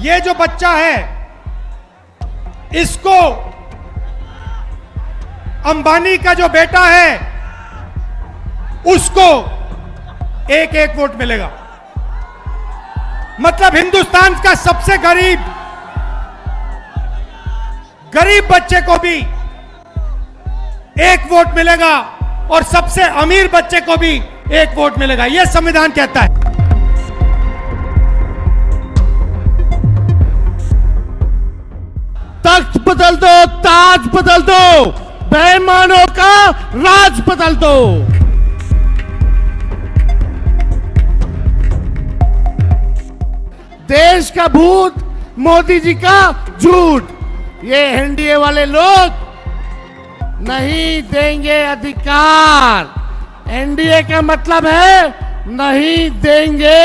ये जो बच्चा है इसको अंबानी का जो बेटा है उसको एक एक वोट मिलेगा। मतलब हिंदुस्तान का सबसे गरीब बच्चे को भी एक वोट मिलेगा और सबसे अमीर बच्चे को भी एक वोट मिलेगा। यह संविधान कहता है। तख्त बदल दो, ताज बदल दो, बेईमानों का राज बदल दो। देश का भूत, मोदी जी का झूठ, ये एनडीए वाले लोग नहीं देंगे अधिकार। एनडीए का मतलब है नहीं देंगे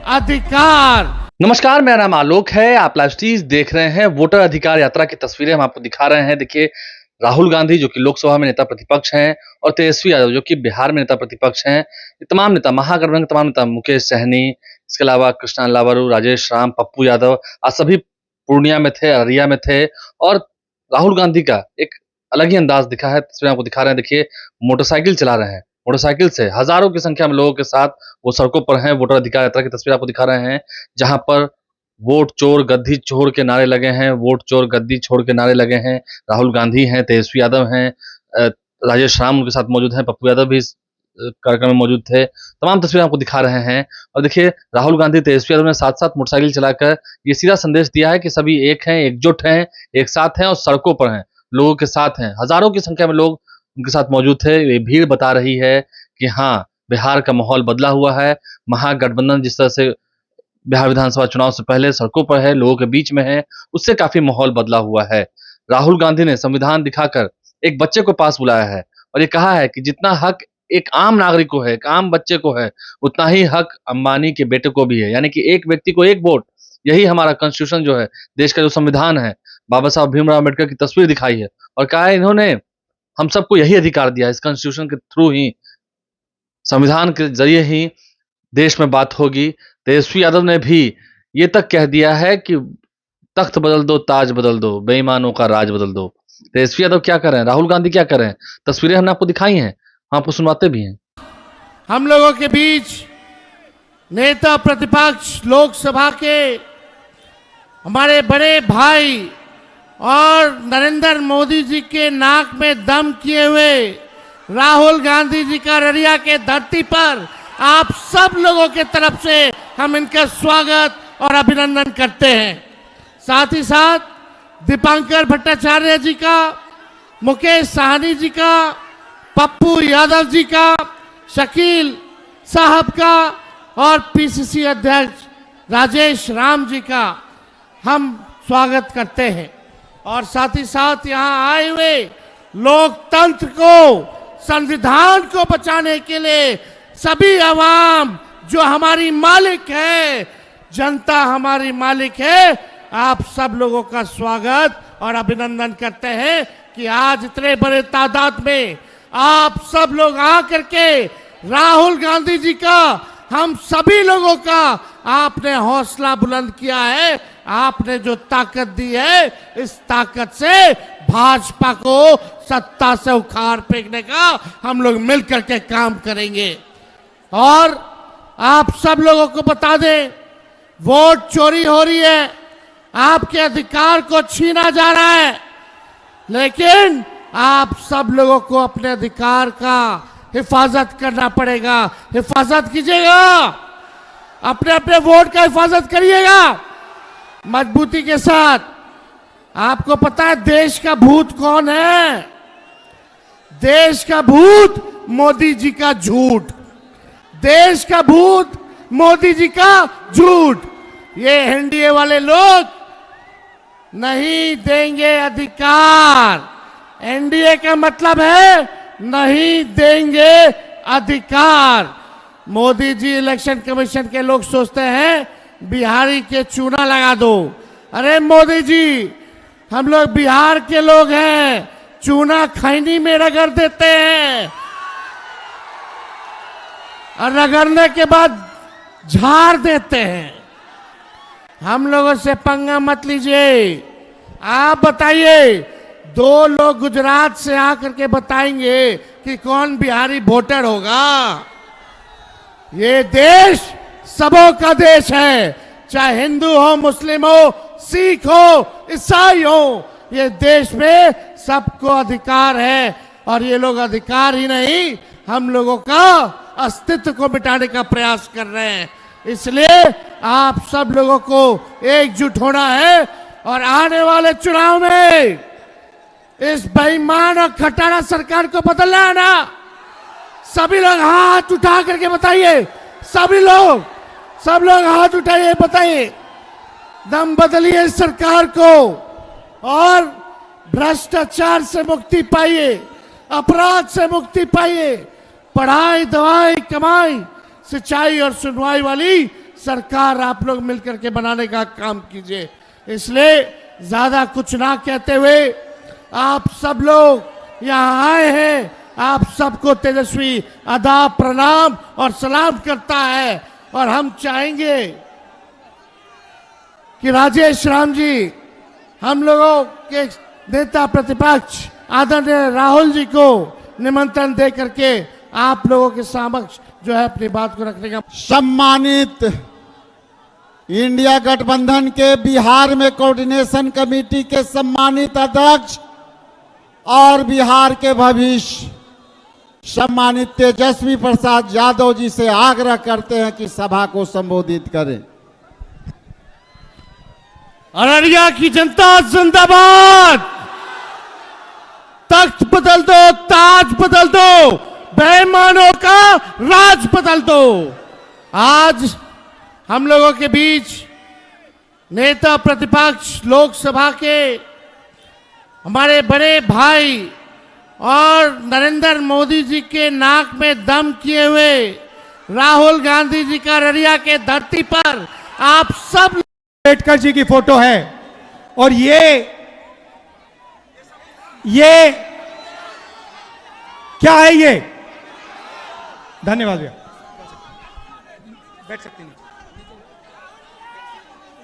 अधिकार। नमस्कार, मेरा नाम आलोक है। आप लाइव स्ट्रीम देख रहे हैं। वोटर अधिकार यात्रा की तस्वीरें हम आपको दिखा रहे हैं। देखिए, राहुल गांधी जो कि लोकसभा में नेता प्रतिपक्ष हैं और तेजस्वी यादव जो कि बिहार में नेता प्रतिपक्ष हैं, ये तमाम नेता, महागठबंधन के तमाम नेता, मुकेश सहनी, इसके अलावा कृष्णा लावरू, राजेश राम, पप्पू यादव, आज सभी पूर्णिया में थे, अररिया में थे और राहुल गांधी का एक अलग ही अंदाज दिखा है। तस्वीरें आपको दिखा रहे हैं। देखिए, मोटरसाइकिल चला रहे हैं, मोटरसाइकिल से हजारों की संख्या में लोगों के साथ वो सड़कों पर हैं। वोटर अधिकार यात्रा की तस्वीर आपको दिखा रहे हैं, जहां पर वोट चोर गद्दी छोड़ के नारे लगे हैं, वोट चोर गद्दी छोड़ के नारे लगे हैं। राहुल गांधी हैं, तेजस्वी यादव हैं, राजेश राम उनके साथ मौजूद हैं, पप्पू यादव भी इस कार्यक्रम में मौजूद थे। तमाम तस्वीरें आपको दिखा रहे हैं। और देखिए, राहुल गांधी, तेजस्वी यादव ने साथ साथ मोटरसाइकिल चलाकर ये सीधा संदेश दिया है कि सभी एक हैं, एकजुट हैं, एक साथ हैं और सड़कों पर हैं, लोगों के साथ हैं। हजारों की संख्या में लोग उनके साथ मौजूद थे। ये भीड़ बता रही है कि हाँ, बिहार का माहौल बदला हुआ है। महागठबंधन जिस तरह से बिहार विधानसभा चुनाव से पहले सड़कों पर है, लोगों के बीच में है, उससे काफी माहौल बदला हुआ है। राहुल गांधी ने संविधान दिखाकर एक बच्चे को पास बुलाया है और ये कहा है कि जितना हक एक आम नागरिक को है, एक आम बच्चे को है, उतना ही हक अंबानी के बेटे को भी है। यानी कि एक व्यक्ति को एक वोट, यही हमारा कॉन्स्टिट्यूशन जो है, देश का जो संविधान है, बाबा साहब भीमराव अम्बेडकर की तस्वीर दिखाई है और कहा है इन्होंने हम सबको यही अधिकार दिया है। इस कॉन्स्टिट्यूशन के थ्रू ही, संविधान के जरिए ही देश में बात होगी। तेजस्वी यादव ने भी ये तक कह दिया है कि तख्त बदल दो, ताज बदल दो, बेईमानों का राज बदल दो। तेजस्वी यादव क्या कर रहे हैं, राहुल गांधी क्या कर रहे हैं, तस्वीरें हमने आपको दिखाई हैं, हम आपको सुनवाते भी हैं। हम लोगों के बीच नेता प्रतिपक्ष लोकसभा के हमारे बड़े भाई और नरेंद्र मोदी जी के नाक में दम किए हुए राहुल गांधी जी का अररिया के धरती पर आप सब लोगों के तरफ से हम इनका स्वागत और अभिनंदन करते हैं। साथ ही साथ दीपांकर भट्टाचार्य जी का, मुकेश सहनी जी का, पप्पू यादव जी का, शकील साहब का और पीसीसी अध्यक्ष राजेश राम जी का हम स्वागत करते हैं। और साथ ही साथ यहाँ आए हुए लोकतंत्र को, संविधान को बचाने के लिए सभी आवाम जो हमारी मालिक है, जनता हमारी मालिक है, आप सब लोगों का स्वागत और अभिनंदन करते हैं कि आज इतने बड़े तादाद में आप सब लोग आकर के राहुल गांधी जी का, हम सभी लोगों का आपने हौसला बुलंद किया है। आपने जो ताकत दी है, इस ताकत से भाजपा को सत्ता से उखाड़ फेंकने का हम लोग मिलकर के काम करेंगे। और आप सब लोगों को बता दें, वोट चोरी हो रही है, आपके अधिकार को छीना जा रहा है, लेकिन आप सब लोगों को अपने अधिकार का हिफाजत करना पड़ेगा। हिफाजत कीजिएगा, अपने अपने वोट का हिफाजत करिएगा मजबूती के साथ। आपको पता है देश का भूत कौन है? देश का भूत मोदी जी का झूठ। देश का भूत मोदी जी का झूठ। ये एनडीए वाले लोग नहीं देंगे अधिकार। एनडीए का मतलब है नहीं देंगे अधिकार। मोदी जी, इलेक्शन कमीशन के लोग सोचते हैं बिहारी के चूना लगा दो। अरे मोदी जी, हम लोग बिहार के लोग हैं, चूना खैनी में रगड़ देते हैं और रगड़ने के बाद झाड़ देते हैं। हम लोगों से पंगा मत लीजिए। आप बताइए, 2 लोग गुजरात से आकर के बताएंगे कि कौन बिहारी वोटर होगा। ये देश सबों का देश है, चाहे हिंदू हो, मुस्लिम हो, सिख हो, ईसाई हो। ये देश में सबको अधिकार है और ये लोग अधिकार ही नहीं, हम लोगों का अस्तित्व को मिटाने का प्रयास कर रहे हैं। इसलिए आप सब लोगों को एकजुट होना है और आने वाले चुनाव में इस बेईमान और खटारा सरकार को बदलना है ना। सभी लोग हाथ उठा करके बताइए, सब लोग हाथ उठाइए, बताइए, दम बदलिए इस सरकार को और भ्रष्टाचार से मुक्ति पाइए, अपराध से मुक्ति पाइए, पढ़ाई, दवाई, कमाई, सिंचाई और सुनवाई वाली सरकार आप लोग मिलकर के बनाने का काम कीजिए। इसलिए ज्यादा कुछ ना कहते हुए आप सब लोग यहाँ आए हैं, आप सबको तेजस्वी आदाब, प्रणाम और सलाम करता है। और हम चाहेंगे कि राजेश राम जी, हम लोगों के नेता प्रतिपक्ष आदरणीय राहुल जी को निमंत्रण दे करके आप लोगों के समक्ष जो है अपनी बात को रखने का। सम्मानित इंडिया गठबंधन के बिहार में कोऑर्डिनेशन कमेटी के सम्मानित अध्यक्ष और बिहार के भविष्य सम्मानित तेजस्वी प्रसाद यादव जी से आग्रह करते हैं कि सभा को संबोधित करें। अररिया की जनता जिंदाबाद। तख्त बदल दो, ताज बदल दो, बेईमानों का राज बदल दो। आज हम लोगों के बीच नेता प्रतिपक्ष लोकसभा के हमारे बड़े भाई और नरेंद्र मोदी जी के नाक में दम किए हुए राहुल गांधी जी का अररिया के धरती पर आप सब। अम्बेडकर जी की फोटो है और ये क्या है? ये धन्यवाद भैया, बैठ सकते हैं।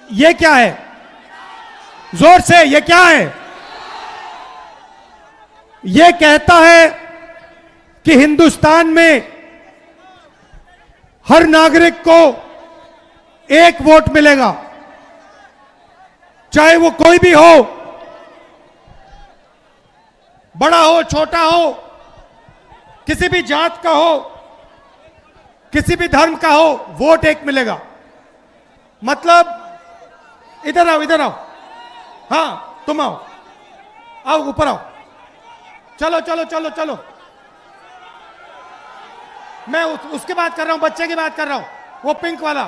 ये क्या है? जोर से, ये क्या है? ये कहता है कि हिंदुस्तान में हर नागरिक को एक वोट मिलेगा, चाहे वो कोई भी हो, बड़ा हो, छोटा हो, किसी भी जात का हो, किसी भी धर्म का हो, वोट एक मिलेगा। मतलब इधर आओ, इधर आओ, हाँ तुम आओ, आओ ऊपर आओ, चलो चलो चलो चलो। मैं उसकी बात कर रहा हूं, बच्चे की बात कर रहा हूं, वो पिंक वाला,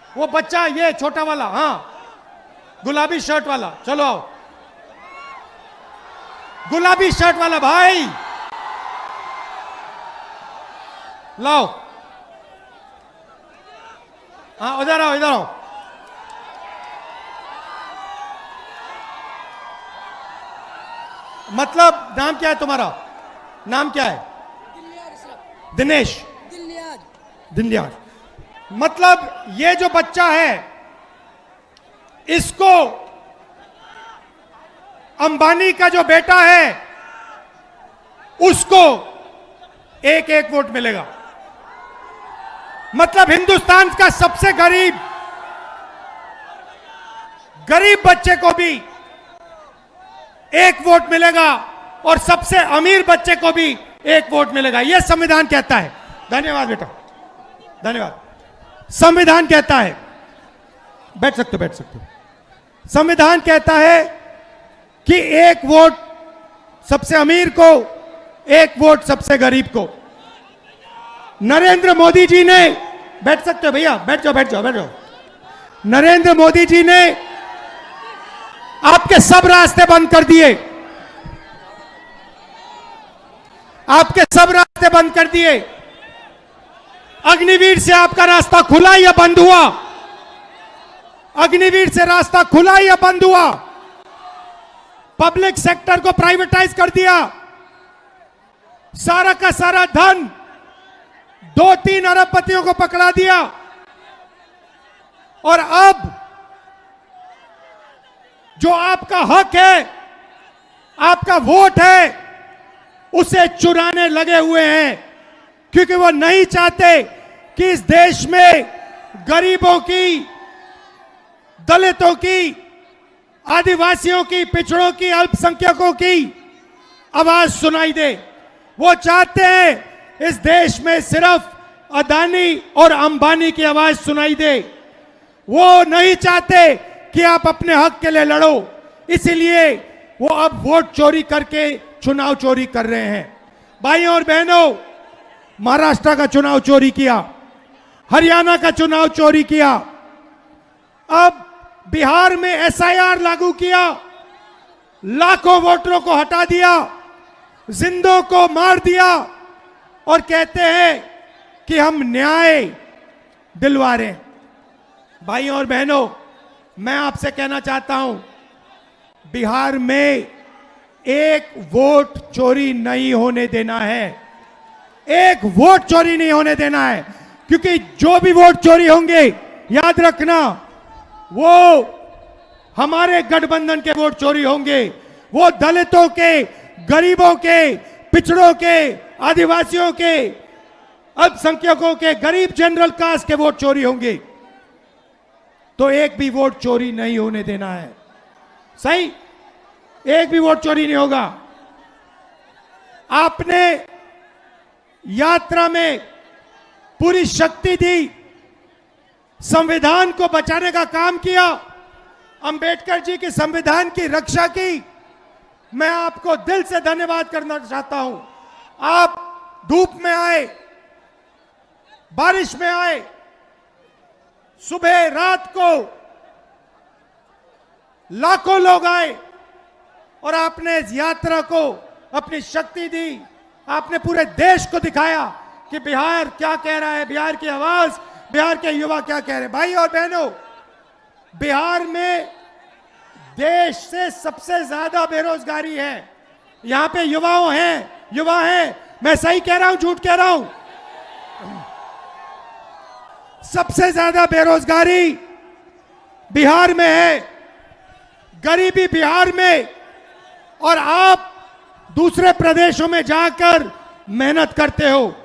वो बच्चा, ये छोटा वाला, हाँ गुलाबी शर्ट वाला, चलो आओ, गुलाबी शर्ट वाला भाई लाओ, हाँ इधर आओ, इधर आओ। मतलब नाम क्या है तुम्हारा? नाम क्या है? दिनेश दिनलियार। मतलब ये जो बच्चा है, इसको अंबानी का जो बेटा है उसको एक एक वोट मिलेगा। मतलब हिंदुस्तान का सबसे गरीब बच्चे को भी एक वोट मिलेगा और सबसे अमीर बच्चे को भी एक वोट मिलेगा। यह संविधान कहता है। धन्यवाद बेटा, धन्यवाद। संविधान कहता है, बैठ सकते हो, बैठ सकते हो। संविधान कहता है कि एक वोट सबसे अमीर को, एक वोट सबसे गरीब को। नरेंद्र मोदी जी ने, बैठ सकते हो भैया, बैठ जाओ, बैठ जाओ, बैठ जाओ। नरेंद्र मोदी जी ने आपके सब रास्ते बंद कर दिए, आपके सब रास्ते बंद कर दिए। अग्निवीर से आपका रास्ता खुला या बंद हुआ? अग्निवीर से रास्ता खुला या बंद हुआ? पब्लिक सेक्टर को प्राइवेटाइज कर दिया, सारा का सारा धन 2-3 अरबपतियों को पकड़ा दिया और अब जो आपका हक है, आपका वोट है, उसे चुराने लगे हुए हैं, क्योंकि वो नहीं चाहते कि इस देश में गरीबों की, दलितों की, आदिवासियों की, पिछड़ों की, अल्पसंख्यकों की आवाज सुनाई दे। वो चाहते हैं इस देश में सिर्फ अदानी और अंबानी की आवाज सुनाई दे। वो नहीं चाहते कि आप अपने हक के लिए लड़ो, इसीलिए वो अब वोट चोरी करके चुनाव चोरी कर रहे हैं। भाइयों और बहनों, महाराष्ट्र का चुनाव चोरी किया, हरियाणा का चुनाव चोरी किया, अब बिहार में एसआईआर लागू किया, लाखों वोटरों को हटा दिया, जिंदों को मार दिया और कहते हैं कि हम न्याय दिलवा रहे हैं। भाइयों और बहनों, मैं आपसे कहना चाहता हूं, बिहार में एक वोट चोरी नहीं होने देना है, एक वोट चोरी नहीं होने देना है, क्योंकि जो भी वोट चोरी होंगे, याद रखना, वो हमारे गठबंधन के वोट चोरी होंगे, वो दलितों के, गरीबों के, पिछड़ों के, आदिवासियों के, अल्पसंख्यकों के, गरीब जनरल कास्ट के वोट चोरी होंगे। तो एक भी वोट चोरी नहीं होने देना है। सही, एक भी वोट चोरी नहीं होगा। आपने यात्रा में पूरी शक्ति दी, संविधान को बचाने का काम किया, अंबेडकर जी के संविधान की रक्षा की। मैं आपको दिल से धन्यवाद करना चाहता हूं। आप धूप में आए, बारिश में आए, सुबह रात को लाखों लोग आए और आपने इस यात्रा को अपनी शक्ति दी। आपने पूरे देश को दिखाया कि बिहार क्या कह रहा है, बिहार की आवाज, बिहार के युवा क्या कह रहे हैं। भाई और बहनों, बिहार में देश से सबसे ज्यादा बेरोजगारी है। यहां पे युवा हैं। मैं सही कह रहा हूं, झूठ कह रहा हूं? सबसे ज्यादा बेरोजगारी बिहार में है, गरीबी बिहार में, और आप दूसरे प्रदेशों में जाकर मेहनत करते हो,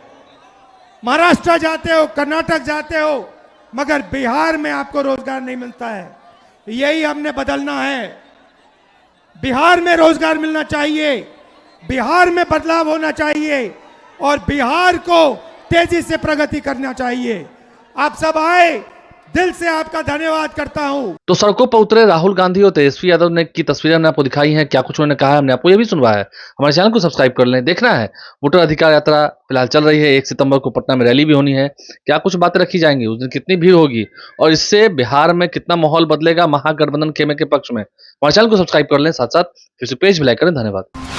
महाराष्ट्र जाते हो, कर्नाटक जाते हो, मगर बिहार में आपको रोजगार नहीं मिलता है। यही हमने बदलना है। बिहार में रोजगार मिलना चाहिए, बिहार में बदलाव होना चाहिए और बिहार को तेजी से प्रगति करना चाहिए। आप सब आए, दिल से आपका धन्यवाद करता हूं। तो सड़कों पर उतरे राहुल गांधी और तेजस्वी यादव ने की तस्वीरें हमने आपको दिखाई हैं। क्या कुछ उन्होंने कहा है, हमने आपको ये भी सुनवाया है। हमारे चैनल को सब्सक्राइब कर लें। देखना है, वोटर अधिकार यात्रा फिलहाल चल रही है। 1 सितंबर को पटना में रैली भी होनी है। क्या कुछ बातें रखी जाएंगी, उस दिन कितनी भीड़ होगी और इससे बिहार में कितना माहौल बदलेगा महागठबंधन खेमे के पक्ष में। हमारे चैनल को सब्सक्राइब कर लें, साथ साथ फिर से पेज भी लाइक करें। धन्यवाद।